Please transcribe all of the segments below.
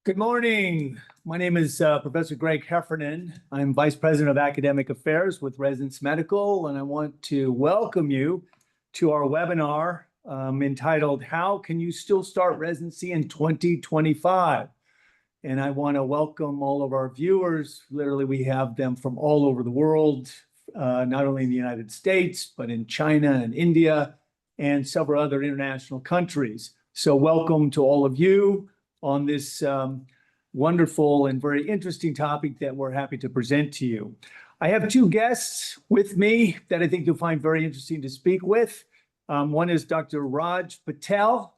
Good morning. My name is Professor Greg Heffernan. I'm Vice President of Academic Affairs with Residency Medical, and I want to welcome you to our webinar entitled, How Can You Still Start Residency in 2025? And I want to welcome all of our viewers. Literally, we have them from all over the world, not only in the United States, but in China and India and several other international countries. So welcome to all of you on this wonderful and very interesting topic that we're happy to present to you. I have two guests with me that I think you'll find very interesting to speak with. One is Dr. Raj Patel.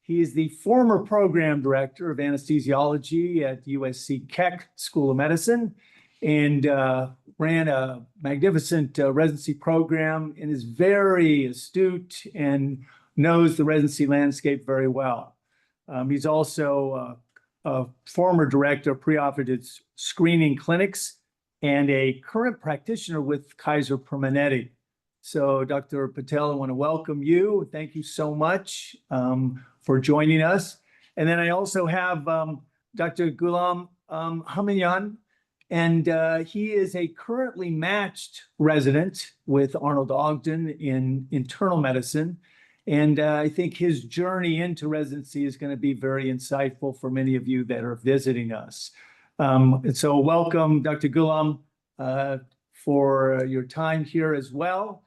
He is the former program director of anesthesiology at USC Keck School of Medicine and ran a magnificent residency program and is very astute and knows the residency landscape very well. He's also a former director of preoperative screening clinics and a current practitioner with Kaiser Permanente. So, Dr. Patel, I want to welcome you. Thank you so much for joining us. And then I also have Dr. Ghulam Hamiyan, and he is a currently matched resident with Arnold Ogden in internal medicine. And I think his journey into residency is going to be very insightful for many of you that are visiting us. And so welcome, Dr. Ghulam, for your time here as well.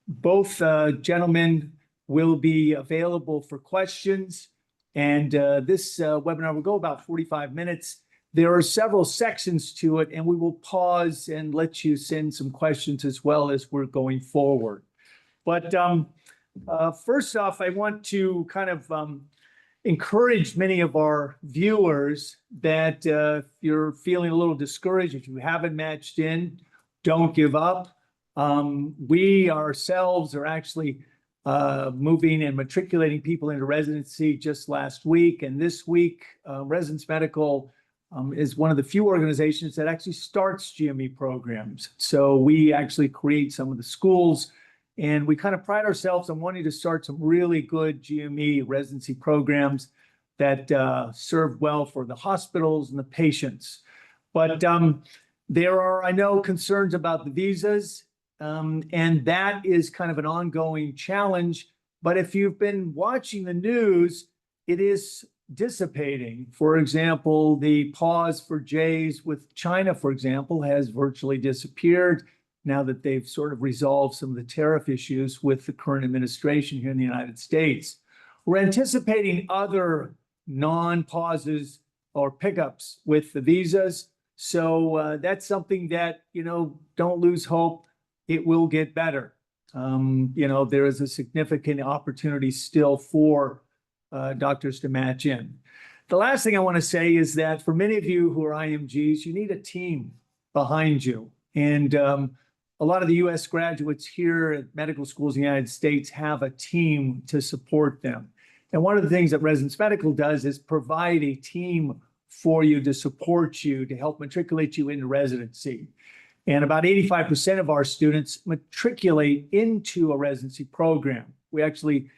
Both gentlemen will be available for questions. And this webinar will go about 45 minutes. There are several sections to it, and we will pause and let you send some questions as well as we're going forward. But first off, I want to kind of encourage many of our viewers that if you're feeling a little discouraged, if you haven't matched in, don't give up. We ourselves are actually moving and matriculating people into residency just last week. And this week, Residency Medical is one of the few organizations that actually starts GME programs. So we actually create some of the schools. And we kind of pride ourselves on wanting to start some really good GME residency programs that serve well for the hospitals and the patients. But there are, I know, concerns about the visas, and that is kind of an ongoing challenge. But if you've been watching the news, it is dissipating. For example, the pause for J's with China, for example, has virtually disappeared now that they've sort of resolved some of the tariff issues with the current administration here in the United States. We're anticipating other non-pauses or pickups with the visas. So that's something that, don't lose hope. It will get better. There is a significant opportunity still for doctors to match in. The last thing I want to say is that for many of you who are IMGs, you need a team behind you. And a lot of the U.S. graduates here at medical schools in the United States have a team to support them. And one of the things that Residency Medical does is provide a team for you to support you, to help matriculate you into residency. And about 85% of our students matriculate into a residency program. We actually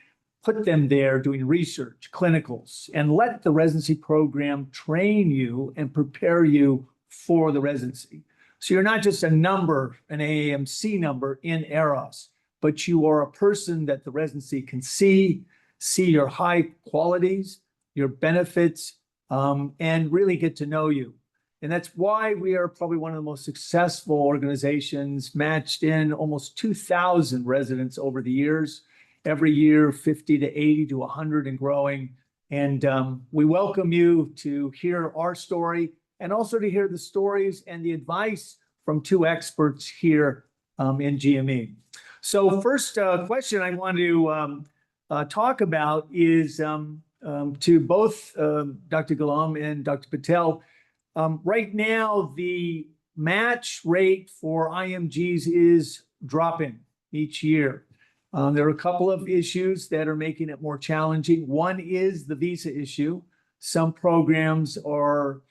put them there doing research, clinicals, and let the residency program train you and prepare you for the residency. So you're not just a number, an AAMC number in EROS, but you are a person that the residency can see your high qualities, your benefits, and really get to know you. And that's why we are probably one of the most successful organizations, matched in almost 2,000 residents over the years, every year 50 to 80 to 100 and growing. And we welcome you to hear our story, and also to hear the stories and the advice from two experts here in GME. So first question I want to talk about is to both Dr. Ghulam and Dr. Patel. Right now, the match rate for IMGs is dropping each year. There are a couple of issues that are making it more challenging. One is the visa issue. Some programs are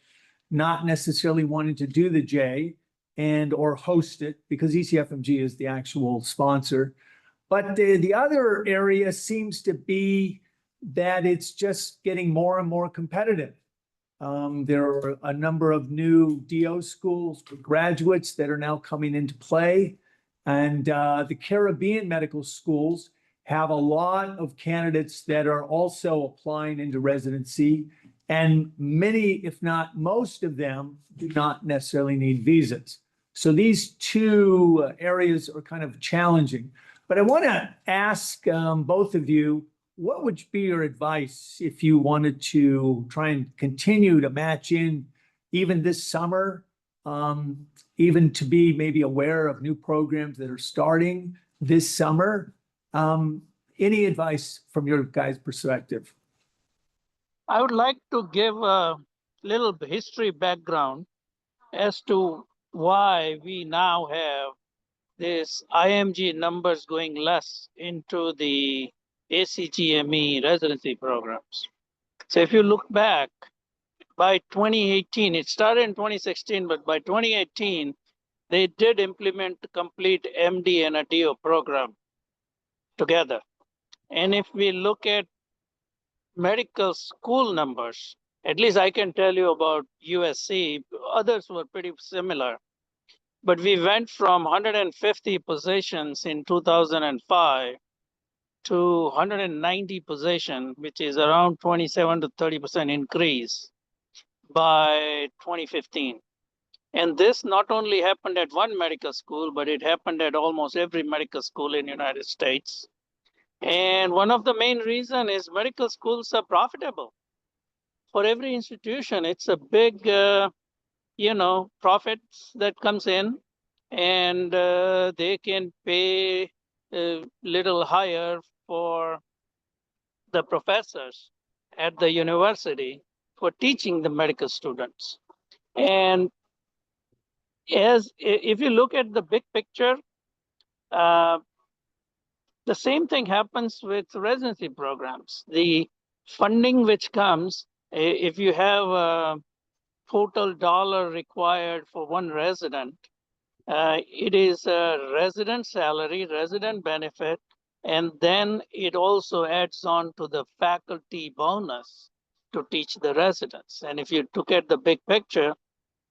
not necessarily wanting to do the J or host it because ECFMG is the actual sponsor. But the other area seems to be that it's just getting more and more competitive. There are a number of new DO schools for graduates that are now coming into play. And the Caribbean medical schools have a lot of candidates that are also applying into residency. And many, if not most of them, do not necessarily need visas. So these two areas are kind of challenging. But I want to ask both of you, what would be your advice if you wanted to try and continue to match in even this summer, even to be maybe aware of new programs that are starting this summer? Any advice from your guys' perspective? I would like to give a little history background as to why we now have this IMG numbers going less into the ACGME residency programs. So if you look back, by 2018, it started in 2016, but by 2018, they did implement the complete MD and a DO program together. And if we look at medical school numbers, at least I can tell you about USC, others were pretty similar. But we went from 150 positions in 2005 to 190 position, which is around 27 to 30% increase by 2015. And this not only happened at one medical school, but it happened at almost every medical school in the United States. And one of the main reasons is medical schools are profitable. For every institution, it's a big, profits that comes in, and they can pay a little higher for the professors at the university for teaching the medical students. And if you look at the big picture, uh, the same thing happens with residency programs. The funding which comes, if you have a total dollar required for one resident, it is a resident salary, resident benefit, and then it also adds on to the faculty bonus to teach the residents. And if you look at the big picture,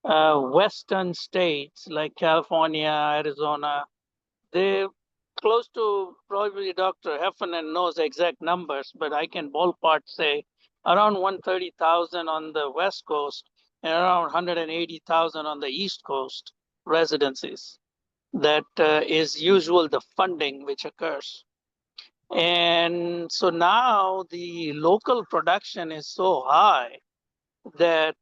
Western states like California, Arizona, they're close to, probably Dr. Heffernan knows exact numbers, but I can ballpark say around 130,000 on the West Coast and around 180,000 on the East Coast residencies. That is usual the funding which occurs. And so now the local production is so high that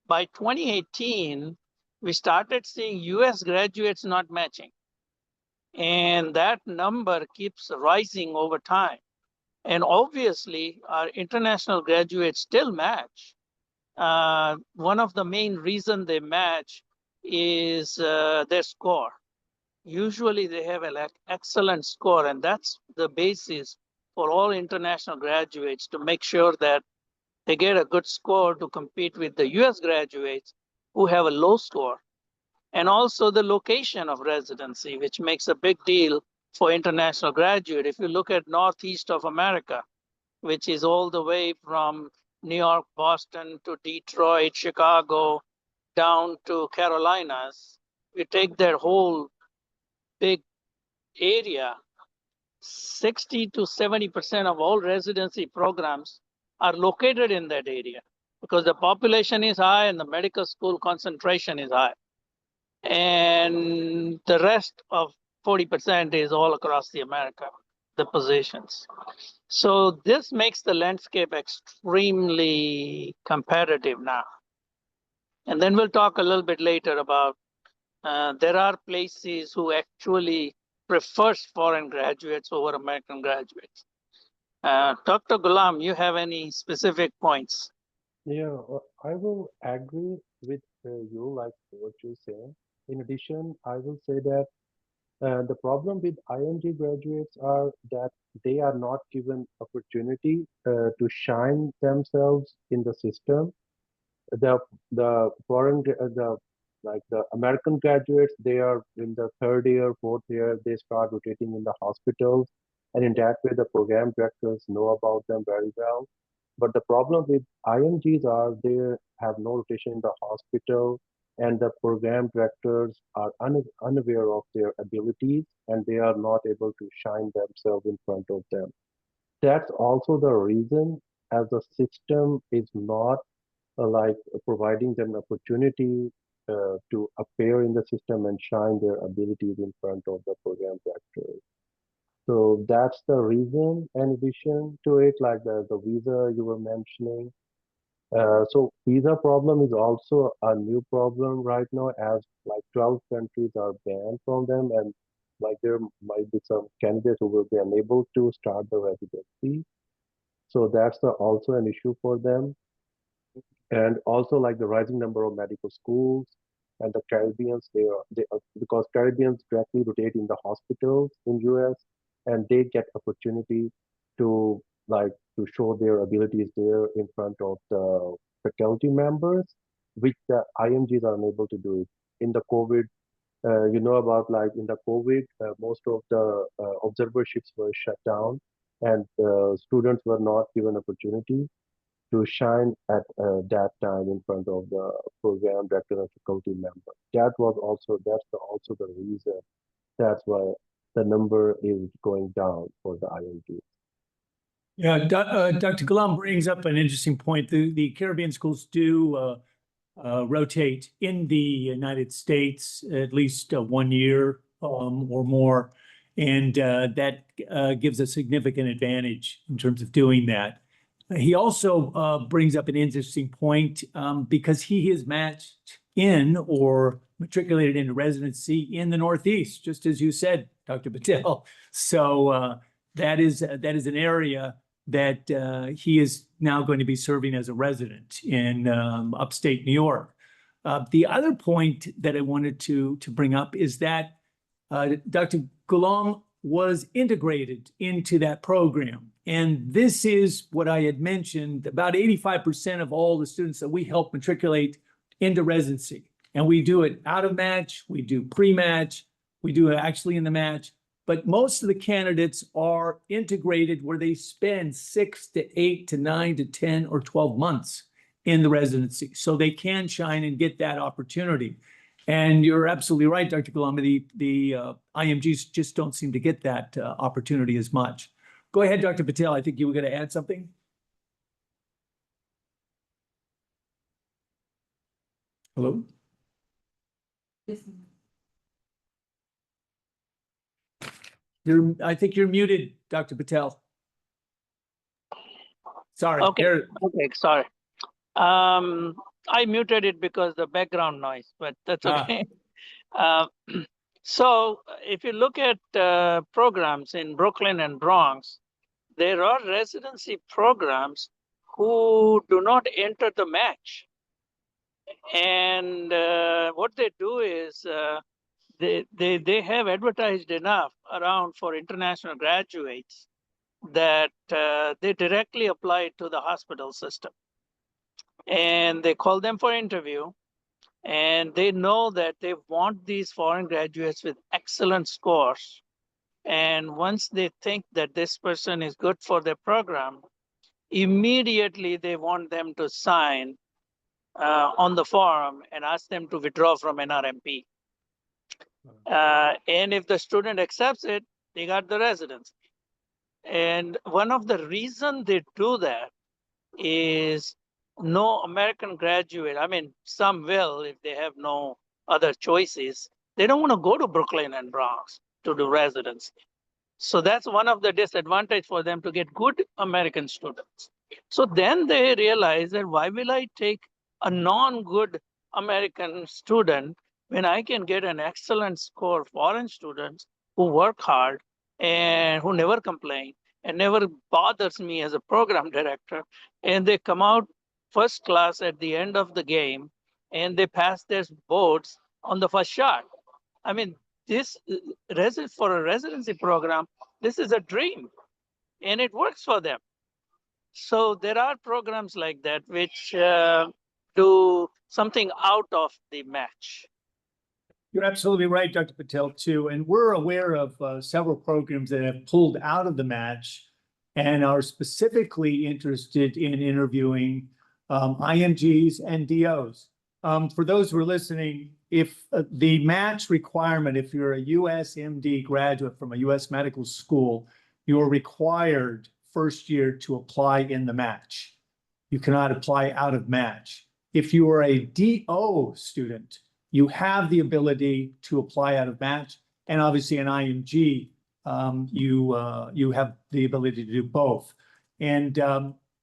by 2018, we started seeing US graduates not matching. And that number keeps rising over time. And obviously, our international graduates still match. One of the main reasons they match is their score. Usually they have an excellent score, and that's the basis for all international graduates to make sure that they get a good score to compete with the US graduates who have a low score. And also the location of residency, which makes a big deal for international graduate. If you look at Northeast of America, which is all the way from New York, Boston to Detroit, Chicago, down to Carolinas, you take that whole big area, 60 to 70% of all residency programs are located in that area because the population is high and the medical school concentration is high. And the rest of 40% is all across the America, the positions. So this makes the landscape extremely competitive now. And then we'll talk a little bit later about there are places who actually prefers foreign graduates over American graduates. Dr. Ghulam, you have any specific points? Yeah, I will agree with you, like what you say. In addition, I will say that the problem with IMG graduates are that they are not given opportunity to shine themselves in the system. The the foreign the like the American graduates, they are in the third year, fourth year, they start rotating in the hospitals, and in that way, the program directors know about them very well. But the problem with IMGs are they have no rotation in the hospital, and the program directors are unaware of their abilities, and they are not able to shine themselves in front of them. That's also the reason, as the system is not like providing them opportunity to appear in the system and shine their abilities in front of the program directors. So that's the reason. In addition to it, like the visa you were mentioning, so visa problem is also a new problem right now, as like 12 countries are banned from them, and like there might be some candidates who will be unable to start the residency. So that's also an issue for them. And also like the rising number of medical schools and the Caribbeans, because Caribbeans directly rotate in the hospitals in US, and they get opportunity to like to show their abilities there in front of the faculty members, which the IMGs are unable to do it. In the COVID, you know about like in the COVID, most of the observerships were shut down, and students were not given opportunity to shine at that time in front of the program director and faculty member. Also the reason. That's why the number is going down for the IMG. Yeah, Dr. Kalam brings up an interesting point. The Caribbean schools do rotate in the United States at least 1 year or more, and that gives a significant advantage in terms of doing that. He also brings up an interesting point because he is matched in or matriculated into residency in the Northeast, just as you said, Dr. Patel. So that is an area that he is now going to be serving as a resident in upstate New York. The other point that I wanted to bring up is that Dr. Ghulam was integrated into that program. And this is what I had mentioned, about 85% of all the students that we help matriculate into residency. And we do it out of match, we do pre-match, we do it actually in the match. But most of the candidates are integrated where they spend 6 to 8 to 9 to 10 or 12 months in the residency. So they can shine and get that opportunity. And you're absolutely right, Dr. Ghulam, the IMGs just don't seem to get that opportunity as much. Go ahead, Dr. Patel. I think you were going to add something. Hello? I think you're muted, Dr. Patel. Sorry. Okay, okay, sorry. I muted it because the background noise, but that's okay. So if you look at programs in Brooklyn and Bronx, there are residency programs who do not enter the match. And what they do is they have advertised enough around for international graduates that they directly apply to the hospital system. And they call them for interview. And they know that they want these foreign graduates with excellent scores. And once they think that this person is good for their program, immediately they want them to sign on the form and ask them to withdraw from NRMP. And if the student accepts it, they got the residency. And one of the reasons they do that is no American graduate, I mean, some will if they have no other choices. They don't want to go to Brooklyn and Bronx to do residency. So that's one of the disadvantages for them to get good American students. So then they realize that why will I take a non-good American student when I can get an excellent score foreign students who work hard and who never complain and never bothers me as a program director, and they come out first class at the end of the game and they pass their boards on the first shot. I mean, this for a residency program, this is a dream and it works for them. So there are programs like that which do something out of the match. You're absolutely right, Dr. Patel, too. And we're aware of several programs that have pulled out of the match and are specifically interested in interviewing IMGs and DOs. For those who are listening, if the match requirement, if you're a USMD graduate from a US medical school, you're required first year to apply in the match. You cannot apply out of match. If you are a DO student, you have the ability to apply out of match, and obviously an IMG, you have the ability to do both. And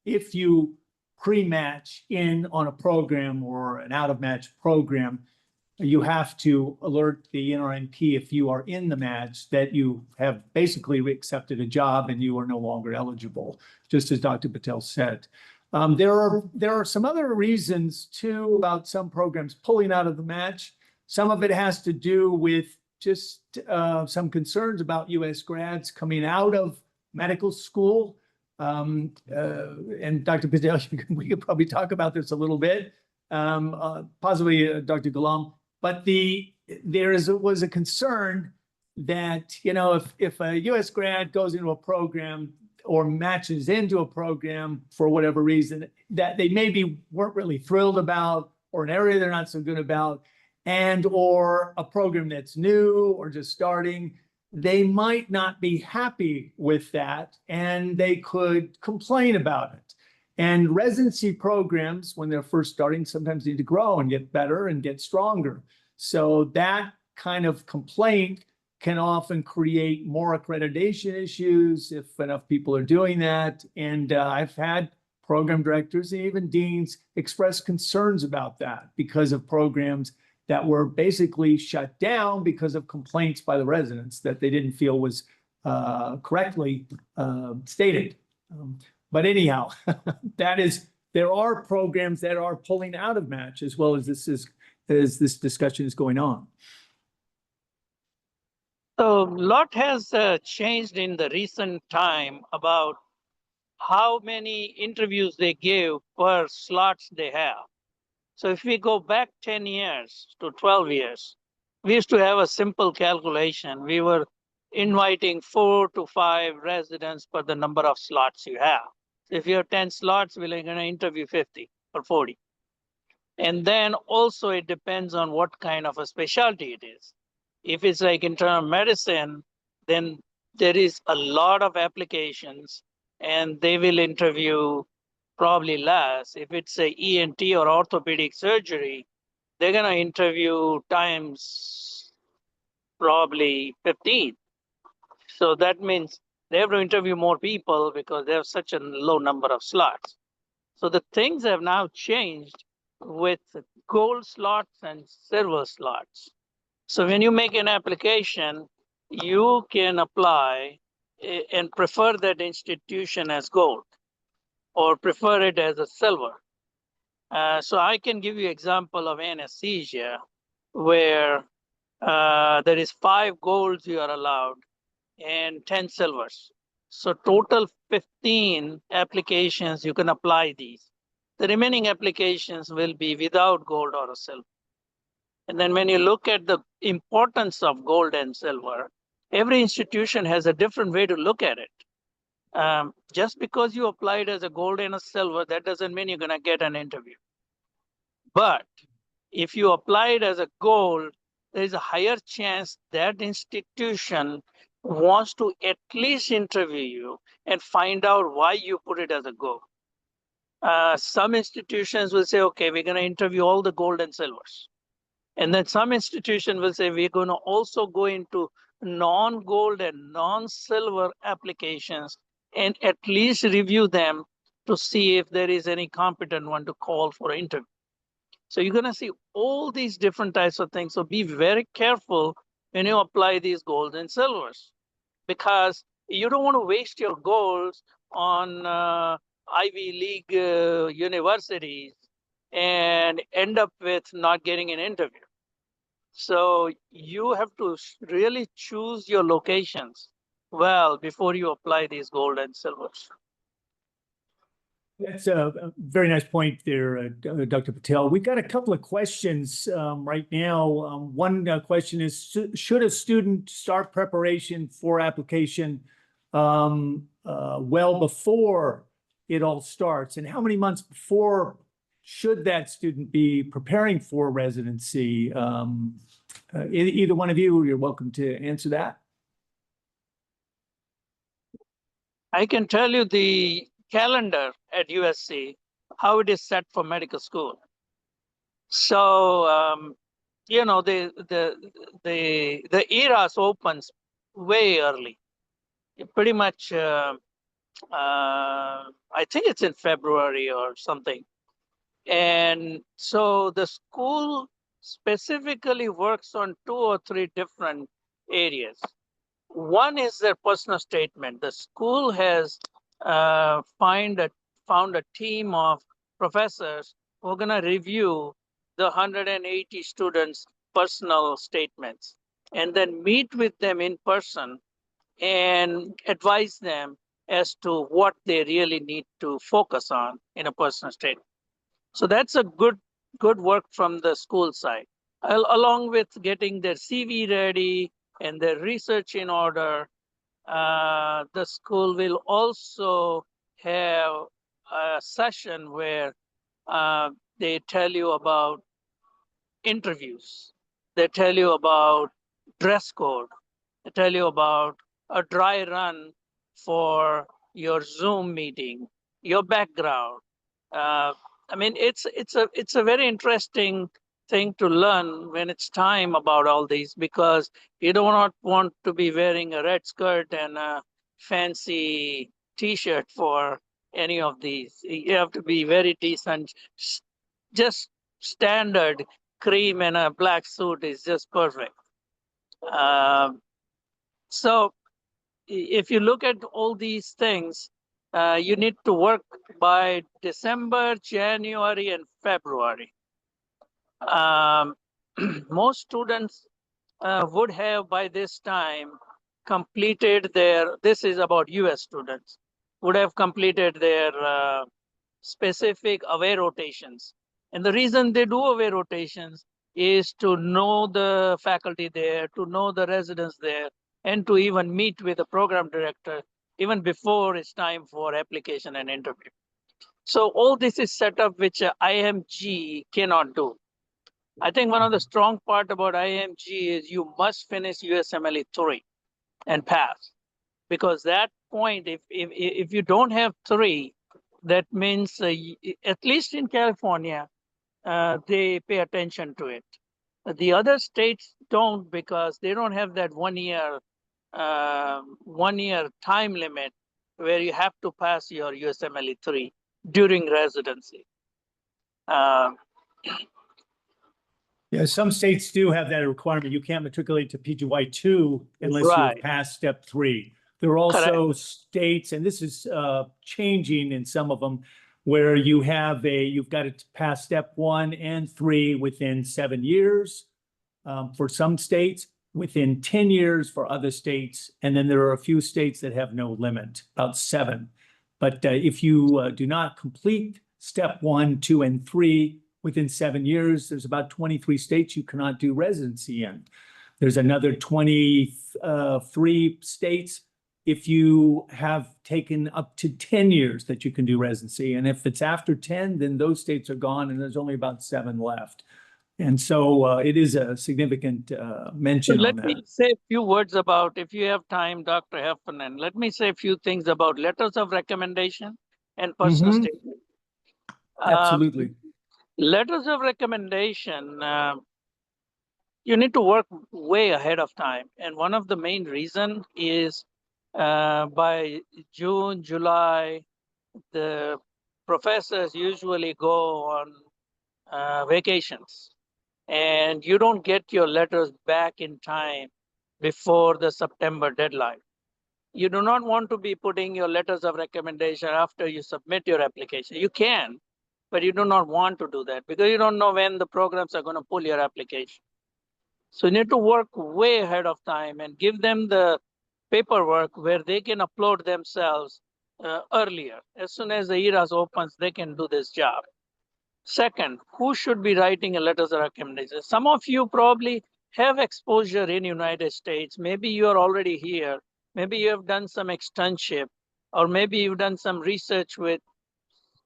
if you pre-match in on a program or an out-of-match program, you have to alert the NRNP if you are in the match that you have basically accepted a job and you are no longer eligible, just as Dr. Patel said. There are some other reasons too about some programs pulling out of the match. Some of it has to do with just some concerns about US grads coming out of medical school. And Dr. Patel, we could probably talk about this a little bit, possibly Dr. Ghulam. But was a concern that, you know, if a US grad goes into a program or matches into a program for whatever reason that they maybe weren't really thrilled about, or an area they're not so good about, and or a program that's new or just starting, they might not be happy with that and they could complain about it. And residency programs, when they're first starting, sometimes need to grow and get better and get stronger. So that kind of complaint can often create more accreditation issues if enough people are doing that. And I've had program directors and even deans express concerns about that because of programs that were basically shut down because of complaints by the residents that they didn't feel was correctly stated. But anyhow, there are programs that are pulling out of match as well as this discussion is going on. So a lot has changed in the recent time about how many interviews they give per slots they have. So if we go back 10 years to 12 years, we used to have a simple calculation. We were inviting 4 to 5 residents per the number of slots you have. So if you have 10 slots, we're going to interview 50 or 40. And then also it depends on what kind of a specialty it is. If it's like internal medicine, then there is a lot of applications and they will interview probably less. If it's a ENT or orthopedic surgery, they're going to interview times probably 15. So that means they have to interview more people because they have such a low number of slots. So the things have now changed with gold slots and silver slots. So when you make an application, you can apply and prefer that institution as gold or prefer it as a silver. So I can give you example of anesthesia where there is 5 golds you are allowed and 10 silvers. So total 15 applications you can apply these. The remaining applications will be without gold or a silver. And then when you look at the importance of gold and silver, every institution has a different way to look at it. Just because you applied as a gold and a silver, that doesn't mean you're going to get an interview. But if you applied as a gold, there is a higher chance that institution wants to at least interview you and find out why you put it as a gold. Some institutions will say, okay, we're going to interview all the gold and silvers. And then some institution will say, we're going to also go into non-gold and non-silver applications and at least review them to see if there is any competent one to call for interview. So you're going to see all these different types of things. So be very careful when you apply these golds and silvers, because you don't want to waste your golds on Ivy League universities and end up with not getting an interview. So you have to really choose your locations well before you apply these gold and silvers. That's a very nice point there, Dr. Patel. We've got a couple of questions right now. One question is, should a student start preparation for application well before it all starts? And how many months before should that student be preparing for residency? Either one of you, you're welcome to answer that. I can tell you the calendar at USC, how it is set for medical school. So, you know, the ERAS opens way early. Pretty much, I think it's in February or something. And so the school specifically works on 2 or 3 different areas. One is their personal statement. The school has found a team of professors who are going to review the 180 students' personal statements and then meet with them in person and advise them as to what they really need to focus on in a personal statement. So that's a good work from the school side, along with getting their CV ready and their research in order. The school will also have a session where they tell you about interviews. They tell you about dress code. They tell you about a dry run for your Zoom meeting, your background. Uh, I mean, it's a very interesting thing to learn when it's time about all these, because you do not want to be wearing a red skirt and a fancy T-shirt for any of these. You have to be very decent. Just standard cream and a black suit is just perfect. So if you look at all these things, you need to work by December, January, and February. Most students would have by this time completed their, this is about US students, would have completed their specific away rotations. And the reason they do away rotations is to know the faculty there, to know the residents there, and to even meet with the program director even before it's time for application and interview. So all this is set up which IMG cannot do. I think one of the strong part about IMG is you must finish USMLE 3 and pass. Because that point, if you don't have 3, that means at least in California, they pay attention to it. The other states don't, because they don't have that 1 year time limit where you have to pass your USMLE 3 during residency. Yeah, some states do have that requirement. You can't matriculate to PGY2 unless you have Right. passed step 3. There are also states, and this is changing in some of them, where you've got to pass step 1 and 3 within 7 years for some states, within 10 years for other states, and then there are a few states that have no limit, about 7. But if you do not complete step 1, 2, and 3 within 7 years, there's about 23 states you cannot do residency in. There's another 23 states if you have taken up to 10 years that you can do residency. And if it's after 10, then those states are gone and there's only about 7 left. And so it is a significant mention on that. Let me say a few words about, if you have time, Dr. Heffernan, let me say a few things about letters of recommendation and personal statement. Absolutely. Letters of recommendation, you need to work way ahead of time. And one of the main reasons is by June, July, the professors usually go on vacations. And you don't get your letters back in time before the September deadline. You do not want to be putting your letters of recommendation after you submit your application. You can, but you do not want to do that because you don't know when the programs are going to pull your application. So you need to work way ahead of time and give them the paperwork where they can upload themselves earlier. As soon as the ERAS opens, they can do this job. Second, who should be writing a letters of recommendation? Some of you probably have exposure in United States. Maybe you are already here. Maybe you have done some externship. or maybe you've done some research with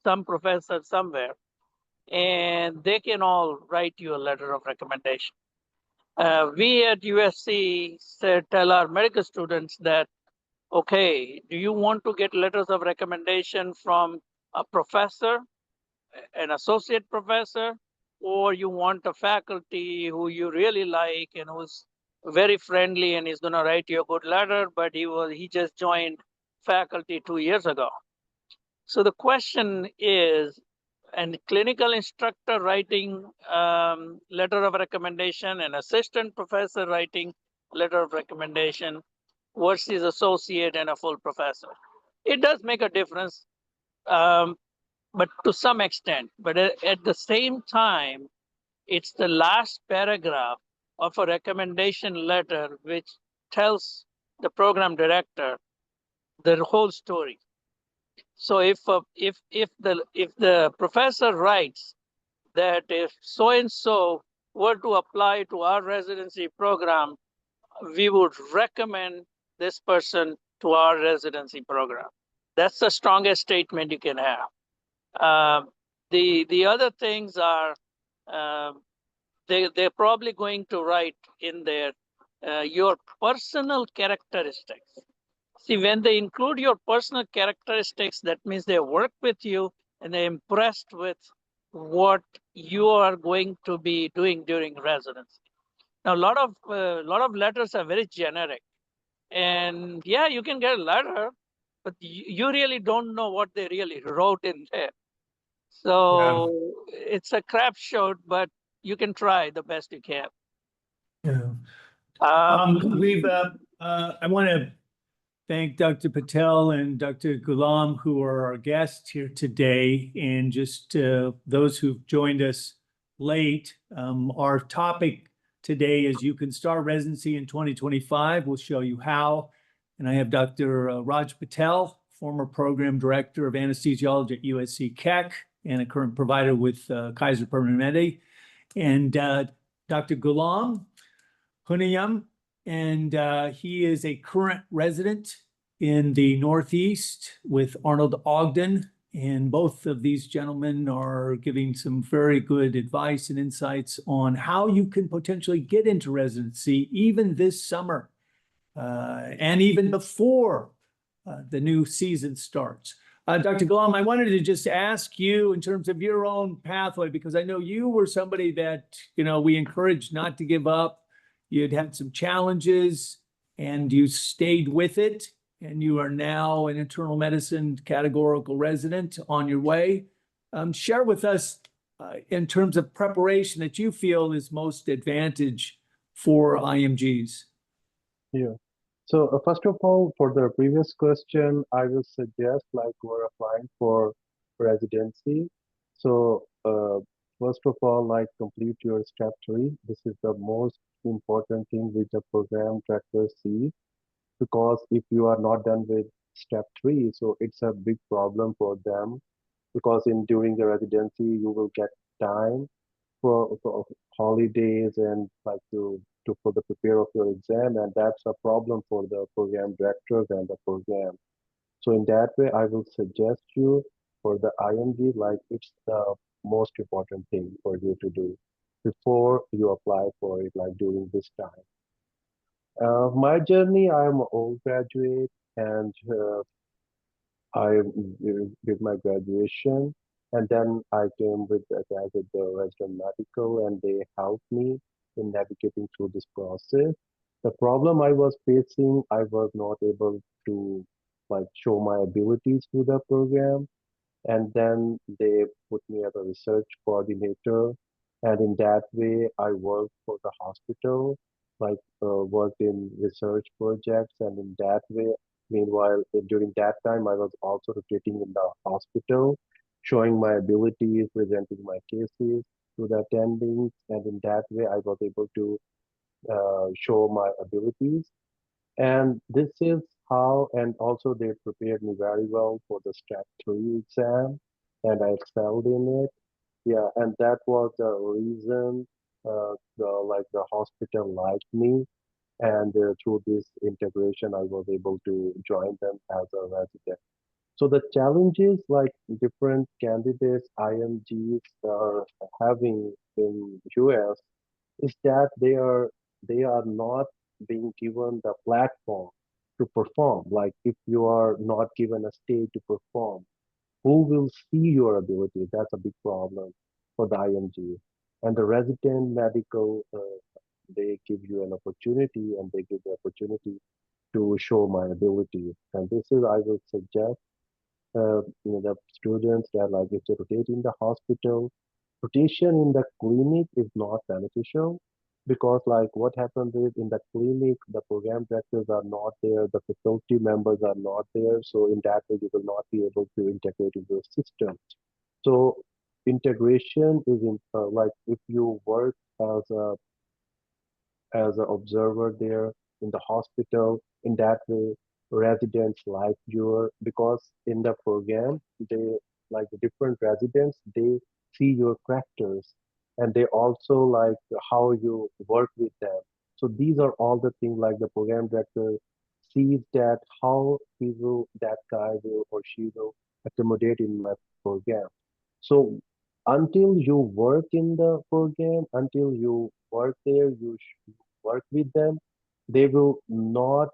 some professor somewhere, and they can all write you a letter of recommendation. We at USC tell our medical students that, okay, do you want to get letters of recommendation from a professor, an associate professor, or you want a faculty who you really like and who's very friendly and is going to write you a good letter, but he just joined faculty 2 years ago. So the question is, a clinical instructor writing letter of recommendation, an assistant professor writing letter of recommendation versus associate and a full professor. It does make a difference, but to some extent. But at the same time, it's the last paragraph of a recommendation letter which tells the program director the whole story. So if the professor writes that if so and so were to apply to our residency program, we would recommend this person to our residency program. That's the strongest statement you can have. The other things are they're probably going to write in there your personal characteristics. See, when they include your personal characteristics, that means they work with you and they're impressed with what you are going to be doing during residency. Now, a lot of letters are very generic, and yeah, you can get a letter, but you really don't know what they really wrote in there. So it's a crapshoot, but you can try the best you can. Yeah. Um, I want to thank Dr. Patel and Dr. Ghulam, who are our guests here today, and just those who've joined us late. Our topic today is You Can Start Residency in 2025. We'll show you how. And I have Dr. Raj Patel, former program director of anesthesiology at USC Keck and a current provider with Kaiser Permanente, and Dr. Ghulam Hunayam, and he is a current resident in the Northeast with Arnold Ogden. And both of these gentlemen are giving some very good advice and insights on how you can potentially get into residency even this summer and even before the new season starts. Dr. Ghulam, I wanted to just ask you in terms of your own pathway, because I know you were somebody that, we encouraged not to give up. You'd had some challenges and you stayed with it, and you are now an internal medicine categorical resident on your way. Share with us in terms of preparation that you feel is most advantage for IMGs. Yeah. So first of all, for the previous question, I will suggest like we're applying for residency. So first of all, like complete your step 3. This is the most important thing which the program director sees, because if you are not done with step 3, so it's a big problem for them, because in during the residency you will get time for holidays and like to for the prepare of your exam, and that's a problem for the program directors and the program. So in that way, I will suggest you for the IMG, like it's the most important thing for you to do before you apply for it, like during this time. My journey, I'm an old graduate, and I did my graduation, and then I came with as the resident medical, and they helped me in navigating through this process. The problem I was facing, I was not able to like show my abilities to the program, and then they put me as a research coordinator, and in that way I worked for the hospital, like worked in research projects, and in that way, meanwhile during that time I was also rotating in the hospital, showing my abilities, presenting my cases to the attendings, and in that way I was able to show my abilities. And this is how, and also they prepared me very well for the step 3 exam, and I excelled in it. Yeah, and that was the reason the hospital liked me, and through this integration, I was able to join them as a resident. So the challenges like different candidates, IMGs are having in US is that they are not being given the platform to perform. Like if you are not given a stage to perform, who will see your ability? That's a big problem for the IMG. And the resident medical, they give you an opportunity and they give the opportunity to show my ability. And this is, I would suggest, the students that like if they rotate in the hospital, rotation in the clinic is not beneficial because like what happens is in the clinic, the program directors are not there, the faculty members are not there. So in that way, you will not be able to integrate into the system. So integration is in, like if you work as an observer there in the hospital. In that way, residents like your because in the program they like the different residents they see your characters and they also like how you work with them. So these are all the things like the program director sees that how he will that guy will or she will accommodate in my program. So until you work in the program, until you work there, you work with them, they will not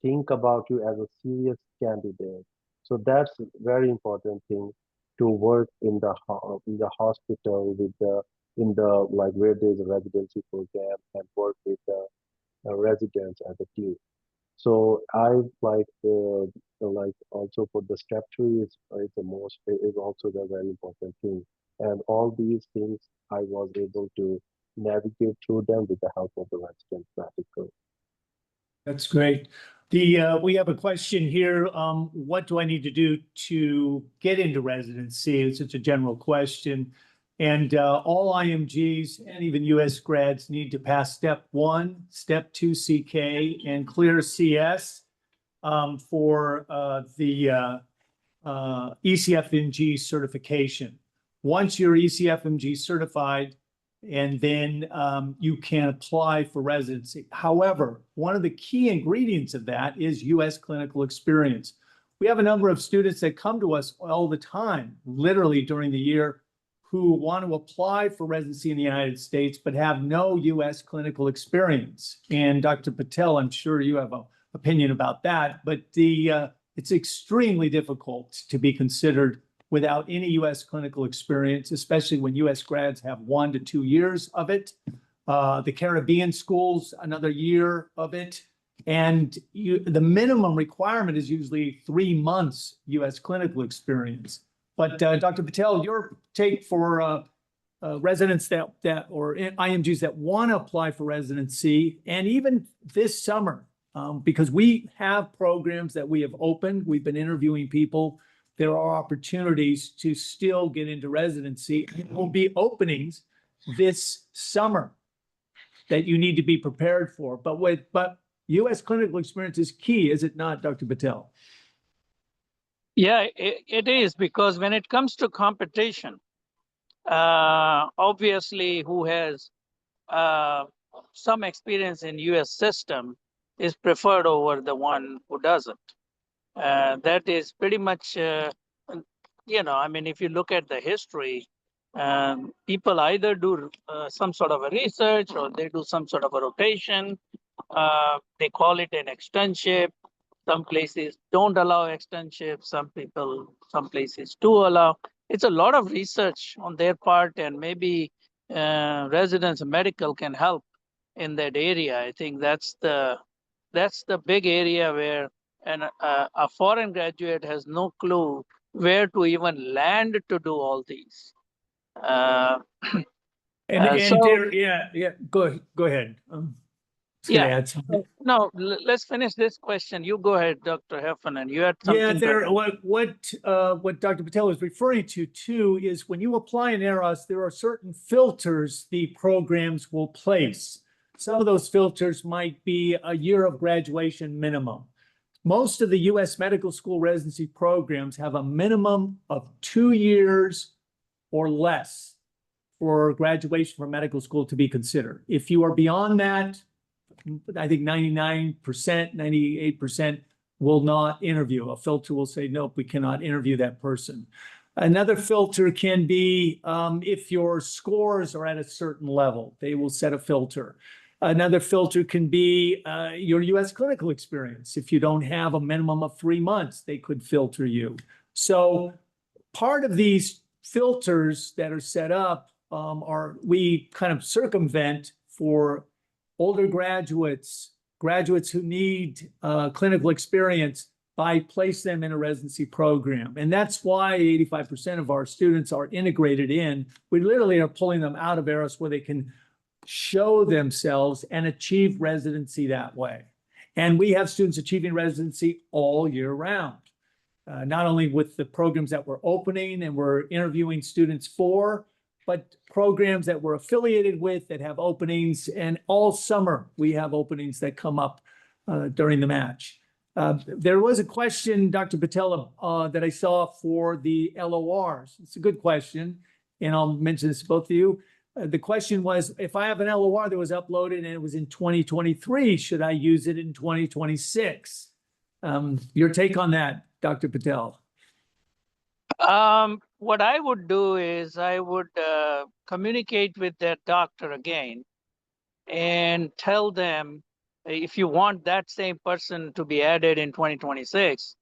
think about you as a serious candidate. So that's a very important thing to work in the hospital with the in the like where there's a residency program and work with the residents as a team. So I like also for the step three is the most is also the very important thing. And all these things I was able to navigate through them with the help of the resident practical. That's great. We have a question here. What do I need to do to get into residency? It's such a general question. And all IMGs and even US grads need to pass step 1, step 2 CK, and clear CS for the ECFMG certification. Once you're ECFMG certified, and then you can apply for residency. However, one of the key ingredients of that is US clinical experience. We have a number of students that come to us all the time, literally during the year, who want to apply for residency in the United States, but have no US clinical experience. And Dr. Patel, I'm sure you have an opinion about that, but it's extremely difficult to be considered without any US clinical experience, especially when US grads have 1 to 2 years of it. The Caribbean schools, another year of it. And the minimum requirement is usually 3 months US clinical experience. But Dr. Patel, your take for residents that or IMGs that want to apply for residency, and even this summer, because we have programs that we have opened, we've been interviewing people. There are opportunities to still get into residency. There will be openings this summer that you need to be prepared for. But US clinical experience is key, is it not, Dr. Patel? Yeah, it is, because when it comes to competition, obviously who has some experience in US system is preferred over the one who doesn't. That is pretty much, I mean, if you look at the history, people either do some sort of a research or they do some sort of a rotation. They call it an externship. Some places don't allow externship. Some places do allow. It's a lot of research on their part, and maybe residents and medical can help in that area. I think that's the big area where a foreign graduate has no clue where to even land to do all these. Go ahead. Yeah. Add something. No, let's finish this question. You go ahead, Dr. Heffernan. You had something. What Dr. Patel is referring to too is when you apply in ERAS, there are certain filters the programs will place. Some of those filters might be a year of graduation minimum. Most of the U.S. medical school residency programs have a minimum of 2 years or less for graduation from medical school to be considered. If you are beyond that, I think 99%, 98% will not interview. A filter will say, nope, we cannot interview that person. Another filter can be if your scores are at a certain level, they will set a filter. Another filter can be your U.S. clinical experience. If you don't have a minimum of 3 months, they could filter you. So part of these filters that are set up we kind of circumvent for older graduates, graduates who need clinical experience by place them in a residency program. And that's why 85% of our students are integrated in. We literally are pulling them out of ARIS where they can show themselves and achieve residency that way. And we have students achieving residency all year round. Not only with the programs that we're opening and we're interviewing students for, but programs that we're affiliated with that have openings. And all summer, we have openings that come up during the match. There was a question, Dr. Patel, that I saw for the LORs. It's a good question, and I'll mention this to both of you. The question was, if I have an LOR that was uploaded and it was in 2023, should I use it in 2026? Your take on that, Dr. Patel? What I would do is I would communicate with that doctor again and tell them, if you want that same person to be added in 2026,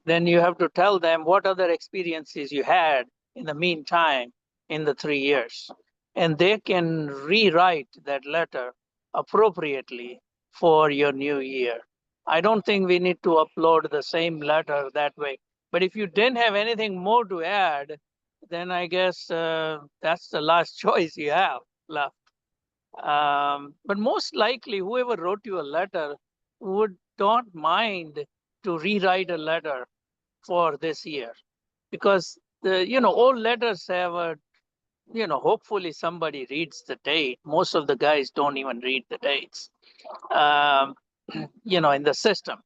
then you have to tell them what other experiences you had in the meantime in the 3 years. And they can rewrite that letter appropriately for your new year. I don't think we need to upload the same letter that way. But if you didn't have anything more to add, then I guess that's the last choice you have left. But most likely, whoever wrote you a letter would not mind to rewrite a letter for this year, because all letters have a, hopefully somebody reads the date. Most of the guys don't even read the dates, in the system.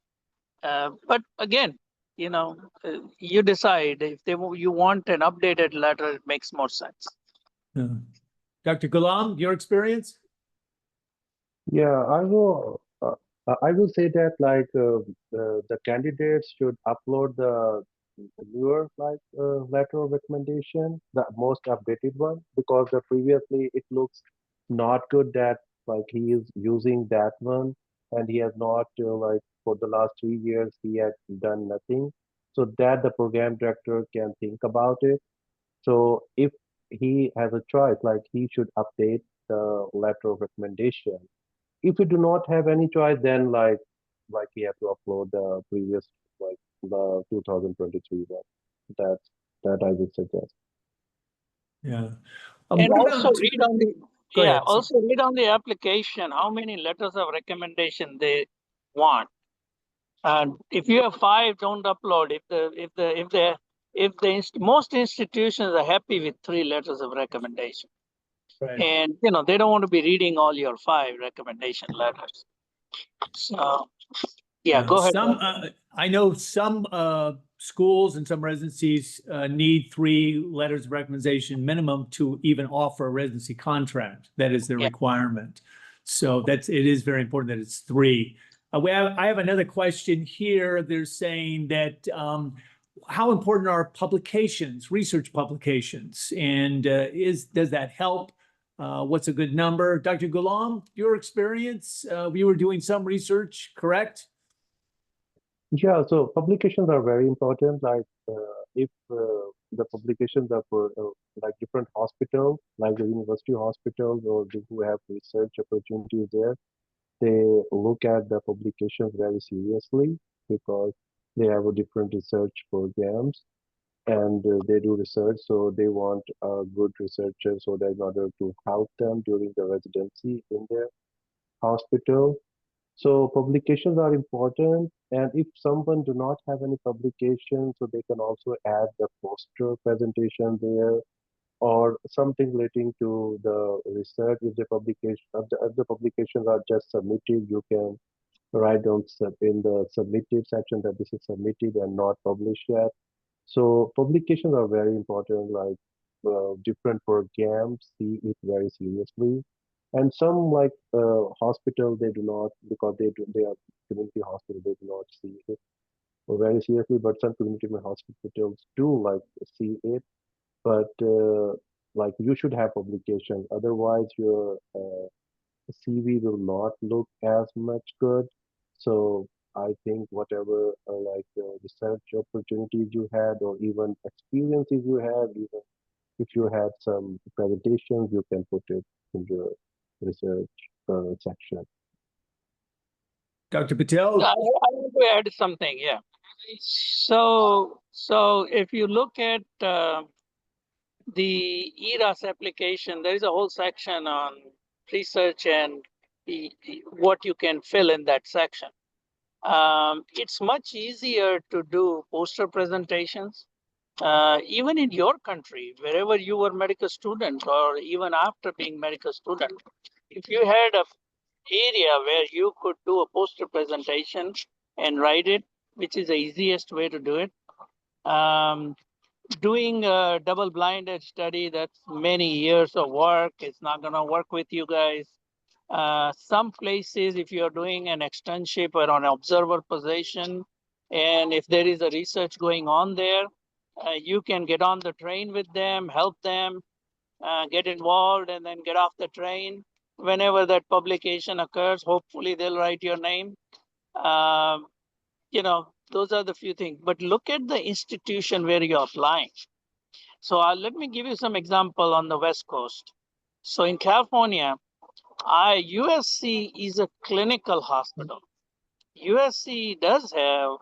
But again, you decide if you want an updated letter, it makes more sense. Dr. Ghulam, your experience? Yeah, I will say that like the candidates should upload the newer letter of recommendation, the most updated one, because the previously it looks not good that like he is using that one and he has not like for the last 3 years he has done nothing, so that the program director can think about it. So if he has a choice, like he should update the letter of recommendation. If you do not have any choice, then like you have to upload the previous like the 2023 one. That's that I would suggest. Yeah. And What also about, read on the go yeah, ahead. also read on the application how many letters of recommendation they want. And if you have 5, don't upload. Most institutions are happy with 3 letters of recommendation, Right. and they don't want to be reading all your 5 recommendation letters. So yeah, go ahead. I know some schools and some residencies need 3 letters of recommendation minimum to even offer a residency contract. That is the Yeah. requirement. So it is very important that it's 3. I have another question here. They're saying that how important are publications, research publications, and does that help? What's a good number? Dr. Ghulam, your experience, you were doing some research, correct? Yeah, so publications are very important. Like if the publications are for like different hospitals, like the university hospitals or who have research opportunities there, they look at the publications very seriously because they have a different research programs and they do research, so they want a good researcher so that in order to help them during the residency in their hospital. So publications are important, and if someone do not have any publication, so they can also add the poster presentation there or something relating to the research. If the publications are just submitted, you can write down in the submitted section that this is submitted and not published yet. So publications are very important, like different programs see it very seriously. And some like hospital, they do not, because they are community hospital, they do not see it. very seriously, but some community hospitals do like see it. But like you should have publication, otherwise your CV will not look as much good. So I think whatever research opportunities you had, or even experiences you had, even if you had some presentations, you can put it in your research section. Dr. Patel? I want to add something, yeah. So if you look at the ERAS application, there is a whole section on research and what you can fill in that section. It's much easier to do poster presentations. Even in your country, wherever you were medical student, or even after being medical student, if you had a area where you could do a poster presentation and write it, which is the easiest way to do it. Doing a double-blinded study, that's many years of work. It's not going to work with you guys. Some places, if you're doing an externship or an observer position, and if there is a research going on there, you can get on the train with them, help them, get involved, and then get off the train. Whenever that publication occurs, hopefully they'll write your name. Those are the few things. But look at the institution where you're applying. So let me give you some example on the West Coast. So in California, USC is a clinical hospital. USC does have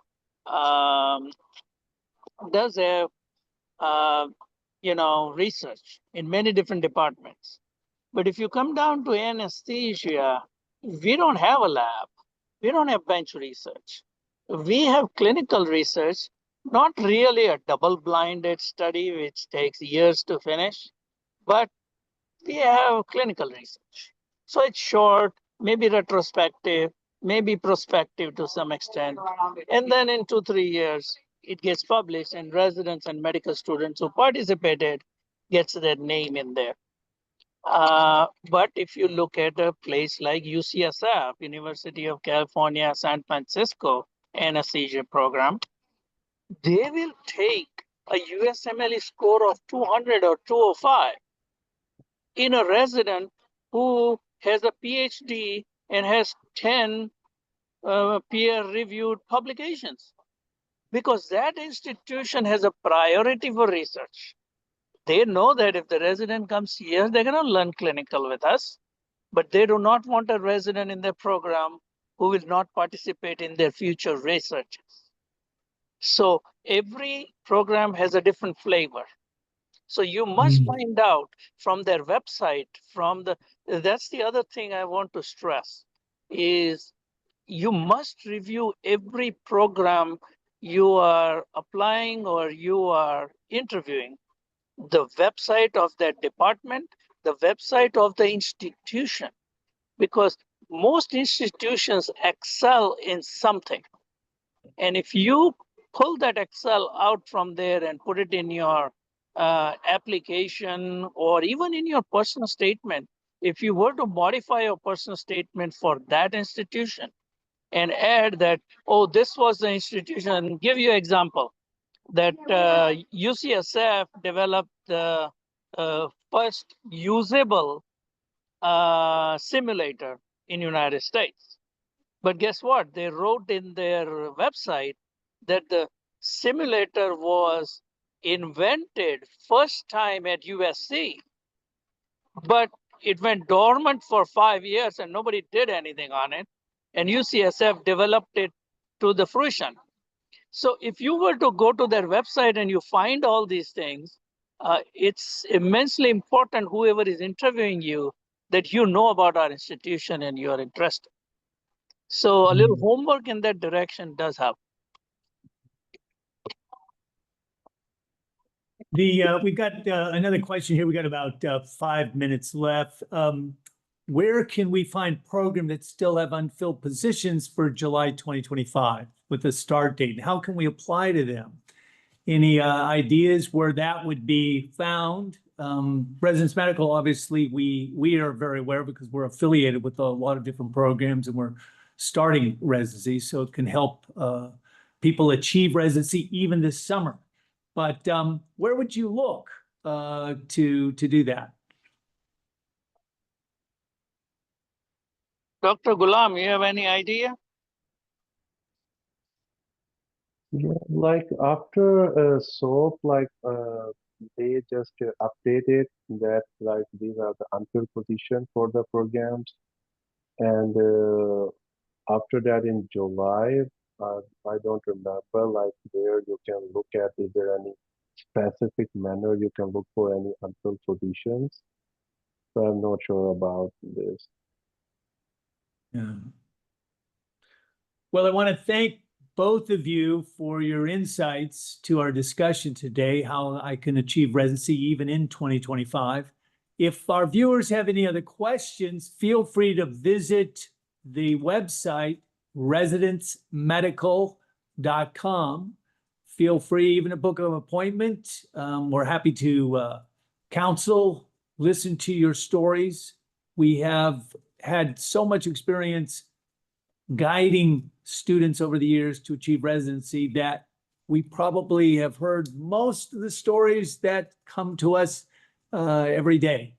research in many different departments. But if you come down to anesthesia, we don't have a lab. We don't have bench research. We have clinical research, not really a double-blinded study, which takes years to finish, but we have clinical research. So it's short, maybe retrospective, maybe prospective to some extent. And then in 2-3 years, it gets published, and residents and medical students who participated gets their name in there. But if you look at a place like UCSF, University of California, San Francisco, anesthesia program, they will take a USMLE score of 200 or 205 in a resident who has a PhD and has 10 peer-reviewed publications, because that institution has a priority for research. They know that if the resident comes here, they're going to learn clinical with us, but they do not want a resident in their program who will not participate in their future researches. So every program has a different flavor. So you must find out from their website, that's the other thing I want to stress, is you must review every program you are applying or you are interviewing, the website of that department, the website of the institution, because most institutions excel in something. And if you pull that Excel out from there and put it in your application or even in your personal statement, if you were to modify your personal statement for that institution and add that, oh, this was the institution, give you an example that UCSF developed the first usable simulator in United States. But guess what? They wrote in their website that the simulator was invented first time at USC, but it went dormant for 5 years and nobody did anything on it. And UCSF developed it to the fruition. So if you were to go to their website and you find all these things, it's immensely important, whoever is interviewing you, that you know about our institution and you're interested. So a little homework in that direction does help. We've got another question here. We got about 5 minutes left. Where can we find programs that still have unfilled positions for July 2025 with a start date? How can we apply to them? Any ideas where that would be found? Residence Medical, obviously, we are very aware because we're affiliated with a lot of different programs and we're starting residency, so it can help people achieve residency even this summer. But where would you look to do that? Dr. Ghulam, you have any idea? Yeah, like after SOAP, like they just updated that like these are the unfilled position for the programs, and after that in July, I don't remember like where you can look at is there any specific manner you can look for any unfilled positions. So I'm not sure about this. Yeah. Well, I want to thank both of you for your insights to our discussion today, how I can achieve residency even in 2025. If our viewers have any other questions, feel free to visit the website residencemedical.com. Feel free even to book an appointment. We're happy to counsel, listen to your stories. We have had so much experience guiding students over the years to achieve residency that we probably have heard most of the stories that come to us every day.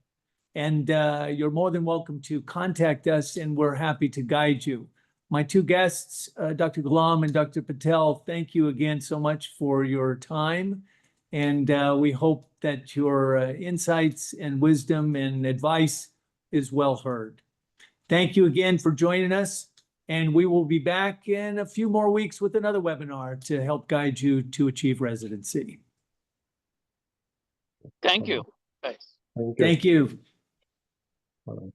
And you're more than welcome to contact us, and we're happy to guide you. My two guests, Dr. Ghulam and Dr. Patel, thank you again so much for your time. And we hope that your insights and wisdom and advice is well heard. Thank you again for joining us. And we will be back in a few more weeks with another webinar to help guide you to achieve residency. Thank you, guys. Thank you. Thank you. Bye.